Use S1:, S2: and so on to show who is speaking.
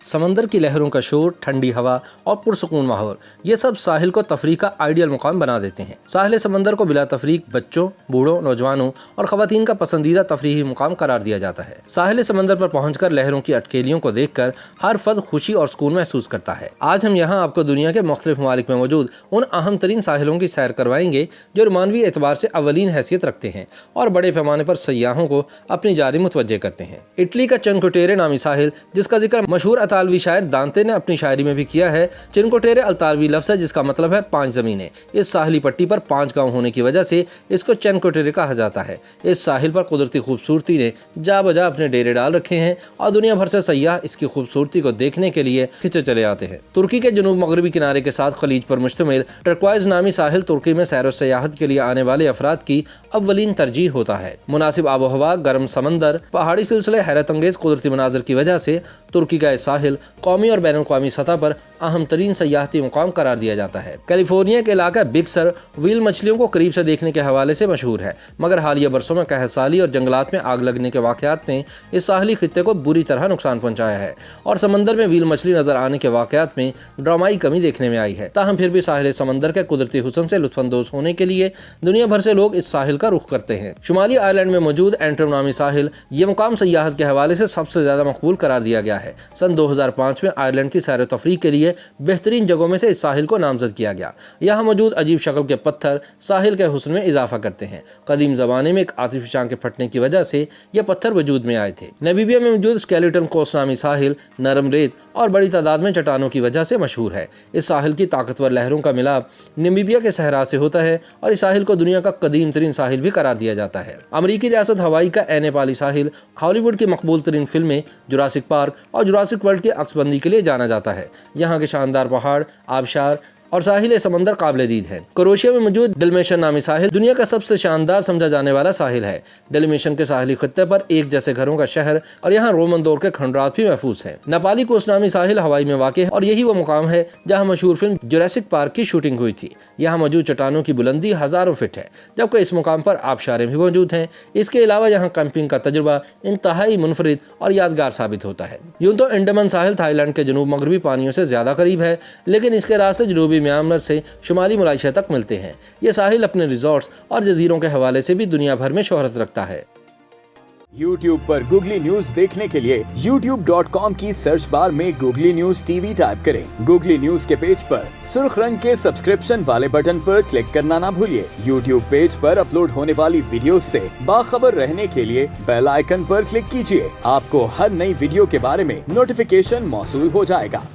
S1: समंदर की लहरों का शोर, ठंडी हवा और पुरसुकून माहौल, ये सब साहिल को तफरीह का आइडियल मुकाम बना देते हैं। साहिल समंदर को बिला तफरीक बच्चों, बूढ़ों, नौजवानों और खवातीन का पसंदीदा तफरीही मुकाम करार दिया जाता है। साहिल समंदर पर पहुंचकर लहरों की अटकेलियों को देखकर हर फर्द खुशी और सुकून महसूस करता है। आज हम यहाँ आपको दुनिया के मुख्तलिफ ममालिक में मौजूद उन अहम तरीन साहिलों की सैर करवाएंगे जो मानवी एतबार से अवलीन हैसियत रखते हैं और बड़े पैमाने पर सयाहों को अपनी जानिब मुतवज्जे करते हैं। इटली का चिनकोटेरे नामी साहिल, जिसका जिक्र मशहूर अतालवी शायर दांते ने अपनी शायरी में भी किया है। चिनकोटेरे अतालवी लफ्ज़ है जिसका मतलब है 5 ज़मीनें। इस साहिली पट्टी पर 5 गांव होने की वजह से इसको चिनकोटेरे कहा जाता है। इस साहिल पर कुदरती खूबसूरती ने जा बजा अपने डेरे डाल रखे हैं और दुनिया भर से सयाह इसकी खूबसूरती को देखने के लिए खिंचे चले आते हैं। तुर्की के जनूब मगरबी किनारे के साथ खलीज पर मुश्तमिल टर्क्वाइज नामी साहिल तुर्की में सैर व सयाहत के लिए आने वाले अफराद की अव्वलीन तरजीह होता है। मुनासिब आबो हवा, गर्म समंदर, पहाड़ी सिलसिले, हैरत अंगेज कुदरती मनाजर की वजह से तुर्की का साहिल कौमी और बैनुल अक़वामी सतह पर अहम तरीन सयाहती मुकाम करार दिया जाता है। कैलिफोर्निया के इलाका बिग सर व्हील मछलियों को करीब से देखने के हवाले से मशहूर है, मगर हालिया बरसों में कहसाली और जंगलात में आग लगने के वाक़यात ने इस साहली खित्ते को बुरी तरह नुकसान पहुंचाया है और समंदर में व्हील मछली नजर आने के वाक़यात में ड्रामाई कमी देखने में आई है। ताहम फिर भी साहिल समंदर के कुदरती हुस्न से लुत्फानंदोज होने के लिए दुनिया भर से लोग इस साहिल का रुख करते हैं। शुमाली आयरलैंड में मौजूद एंट्रम नामी साहिल, ये मुकाम सयाहत के हवाले से सबसे ज्यादा मकबूल करार दिया गया है। सन 2005 में आयरलैंड की सैर तफरीह के लिए बेहतरीन जगहों में से इस साहिल को नामजद किया गया। यहाँ मौजूद अजीब शक्ल के पत्थर साहिल के हुस्न में इजाफा करते हैं। कदीम ज़माने में एक आतिशी चांद के फटने की वजह से ये पत्थर वजूद में आए थे। नामीबिया में मौजूद स्केलेटन कोस्ट नामी साहिल नरम रेत और बड़ी तादाद में चट्टानों की वजह से मशहूर है। इस साहिल की ताकतवर लहरों का मिलाप नामीबिया के सहरा से होता है और इस साहिल को दुनिया का कदीम तरीन साहिल भी करार दिया जाता है। अमरीकी रियासत हवाई का नेपाली साहिल हॉलीवुड की मकबूल तरीन फिल्में जुरासिक पार्क और जुरासिक वर्ल्ड की अक्सबंदी के लिए जाना जाता है। यहाँ के शानदार पहाड़, आबशार और साहिल समंदर काबिल दीद है। क्रोएशिया में मौजूद डलमेशन नामी साहिल दुनिया का सबसे शानदार समझा जाने वाला साहिल है। डलमेशन के साहिली खत्ते पर एक जैसे घरों का शहर और यहाँ रोमन दौर के खंडरात भी महफूज हैं। नेपाली कोस्ट नामी साहिल हवाई में वाक़ है और यही वो मुकाम है जहाँ मशहूर फिल्म जुरासिक पार्क की शूटिंग हुई थी। यहाँ मौजूद चट्टानों की बुलंदी हजारों फीट है, जबकि इस मुकाम पर आबशारें भी मौजूद हैं। इसके अलावा यहाँ कैंपिंग का तजुर्बा इंतहाई मुनफरिद और यादगार साबित होता है। यूं तो अंडमान साहिल थाईलैंड के जनूब मगरबी पानियों से ज्यादा करीब है, लेकिन इसके रास्ते जनूबी म्यांमार से शुमाली मलेशिया तक मिलते हैं। ये साहिल अपने रिजॉर्ट्स और जजीरों के हवाले से भी दुनिया भर में शोहरत रखता है।
S2: YouTube पर गूगली न्यूज देखने के लिए youtube.com की सर्च बार में गूगली न्यूज टीवी टाइप करें। गूगली न्यूज के पेज पर सुर्ख रंग के सब्सक्रिप्शन वाले बटन पर क्लिक करना ना भूलिए। YouTube पेज पर अपलोड होने वाली वीडियोस से बाखबर रहने के लिए बेल आइकन पर क्लिक कीजिए। आपको हर नई वीडियो के बारे में नोटिफिकेशन मौसूल हो जाएगा।